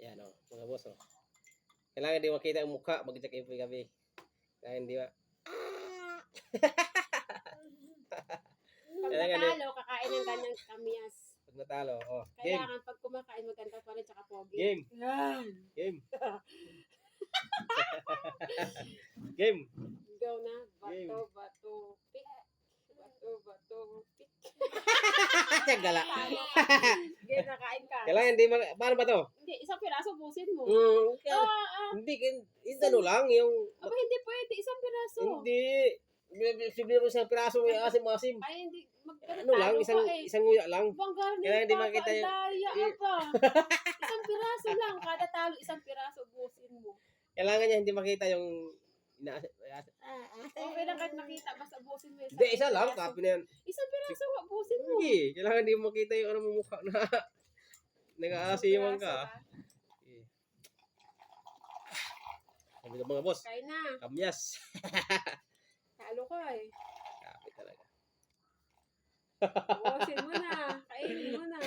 Yan o, mga boss o. Kailangan di makita ang mukha, mag-check in po gabi. Kaya hindi ba? Pag natalo, kakain ng ganyang kamyas. Pag natalo, oh. Game. Kailangan pag kumakain, maganda pa rin, tsaka pogi. Game. Yan. Game. Game. Go na. Game. Bato, bato, pick. Bato, bato, pick. Gala. Game na, kain ka. Kailangan hindi paano ba to? Hindi, isang piraso, busin mo. Hindi, ano lang, yung... Aba, hindi pwede, isang piraso. Hindi. Sabihin mo isang piraso may asim-asim. Ay, hindi. Ano lang, isang nguya lang. Bangga Kaya hindi pa, makita yung... daya pa. Isang piraso lang, kada talo, isang piraso, busin mo. Kailangan niya hindi makita yung... Okay lang kahit nakita, basta busin mo. Hindi, isa lang, copy na yan. Isang piraso, busin mo. Hindi, kailangan hindi mo makita yung ano mo mukha na... Nag-aasiman ka. Sabi ka mga boss, Kain na. kamyas. Talo ka eh. Kapi talaga. Busin mo na. Kainin mo na.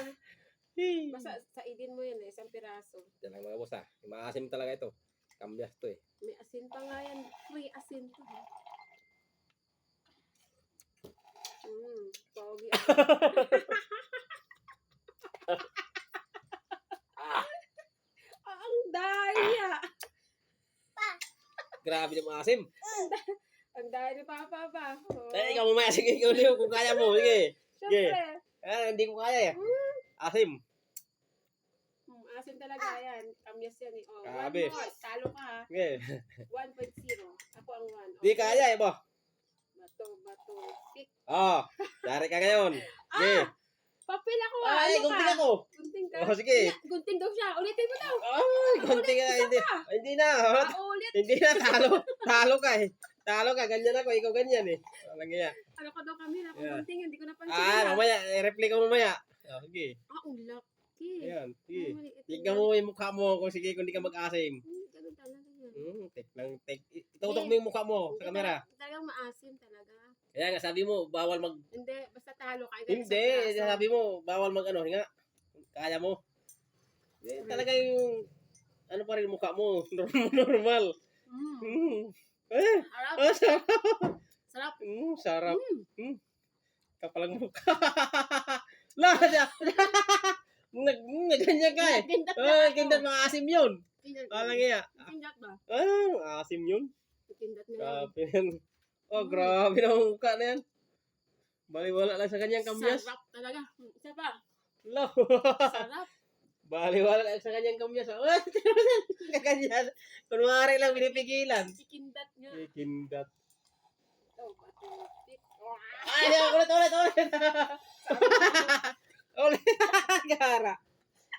Basta saidin mo yan eh, isang piraso. Yan lang mga boss ha. Maasim talaga ito. Kamyas to eh. May asin pa nga yan. Free asin to ha. Pogi ang daya. Grabe yung maasim. Ang daya ni Papa ba? Oh. Eh, ikaw mamaya. Sige, ikaw liw kung kaya mo. Sige. Siyempre. Hindi ko kaya eh. Asim. Asin talaga yan. Kamyas yan eh. Oh, Grabe. one more. Talo ka ha. Sige. 1.0. Ako ang 1. Di kaya eh, bo. Bato, bato, pick. Oh, dari ka ngayon. Sige. Papel ako ha. Ay, gunting ako. Gunting ka. Oh, sige. Gunting daw siya. Ulitin mo daw. Ay, gunting ka. Hindi. Hindi na. Ulit. Hindi na. Talo ka eh. Talo ka. Ganyan ako. Ikaw ganyan eh. Walang iya. Ano ka daw kami? Ako Yeah. gunting. Hindi ko napansin. Mamaya. I-replay ka mamaya. Oh, sige. Ang laki. Ayan. Sige. Maliit Tignan mo yung mukha mo kung sige kung di ka mag-asim. Ganun talaga yan. Tek lang. Itutok mo yung mukha mo sa camera. Talagang maasim talaga. Kaya nga sabi mo, bawal mag... Hindi, basta talo ka. Hindi. Sabi mo, bawal mag ano. Nga. Kaya mo. Talaga yung... Ano pa rin mukha mo. Normal. Sarap. Sarap. Sarap. Sarap. Kapalang mukha. Lada. Ganyan ka eh. Kindat maasim yun. Walang iya. Kindat ba? Maasim yun. Kindat nila. Grabe yan. Oh, grabe na ang mukha na yan. Baliwala lang sa kanyang kamyas. Sarap talaga. Isa pa. Lo. Sarap. Baliwala lang sa kanyang kamyas. Oh, kaganyan. Kunwari lang pinipigilan. Ikindat niya. Kindat. Oh, batik. Ay, ulit. Ulit. Gara.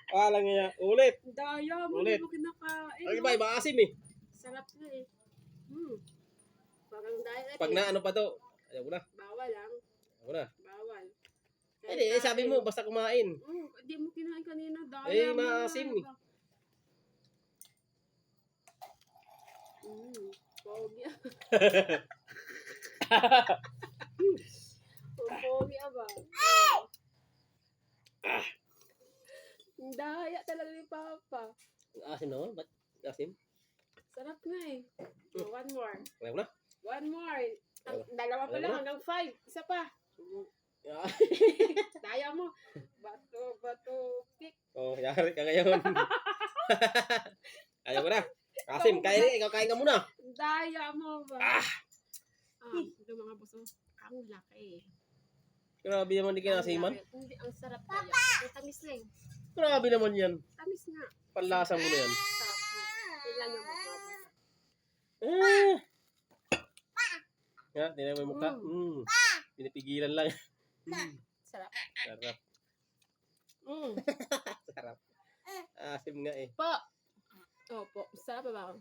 Walang iya. Ulit. Daya mo. Ulit. Hindi mo kinakain. Ang iba, maasim eh. Sarap na eh. Parang daya. Pag na ano pa to. Ayaw ko na. Bawal lang. Ayaw ko na. Bawal. Hindi, sabi mo, basta kumain. Hindi mo kinain kanina. Daya Eh, mo. maasim eh. Pogi. Pogi ba? Ang daya talaga ni Papa. Asim naman, ba't asim? Sarap na eh. One more. Ayaw ko na. One more. Dalawa pa lang hanggang 5. Isa pa. Daya mo. Bato, pick. Oh, yari ka ngayon. Ayaw ko na. Asim, ikaw kain ka muna. Daya mo ba? Ito mga buso. Ang laki eh. Grabe naman di kinasiman. Hindi, ang sarap kaya. Ang tamis na eh. Grabe naman yan. Tamis nga. Panlasa mo na yan. Sarap na. Kailan yung magbabaga. Nga, tingnan mo yung mukha. Pinipigilan lang. Sarap. Sarap. Sarap. Asim nga eh. Po. Opo. Sarap ba?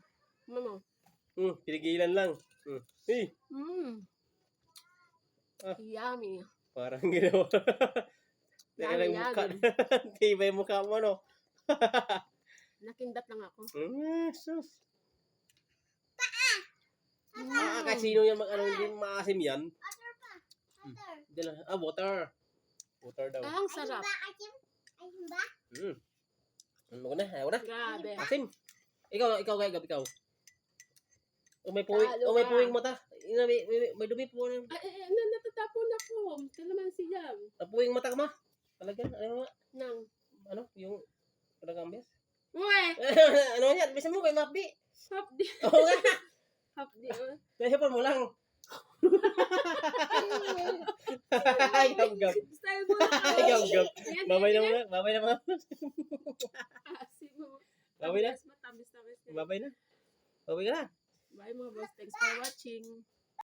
Mama. Pinigilan lang. Hey. Yummy. Parang ginawa. Teka lang Yummy, mukha. yummy. Tiba yung mukha mo, no? Nakindat lang ako. Sus. Kasi sino yan mag-ano, hindi maasim yan. Water. Water daw. Ang sarap. Mm. Ano ko na? Ayaw na. Grabe. Asim. Ikaw kay Gab, ikaw. O may puwing, Talo o may ka. puwing mata. May dumi po na. Natatapon ako. Kalamansi yan. Puwing mata ka ma. Talaga, ano nga? Nang. Ano? Yung Paragambes? Uwe! Ano yan? Bisa mo kay Mapdi. Hapdi. Oo nga. Hapdi. Kaya pa mo lang. Ay, gab. Style mo na. Ay, gab. Yan, Babay na yan, muna. Babay na muna. Asim mo. Babay na. Matamis-tamis na. Babay na. Babay ka na. Bye mga boss. Thanks for watching.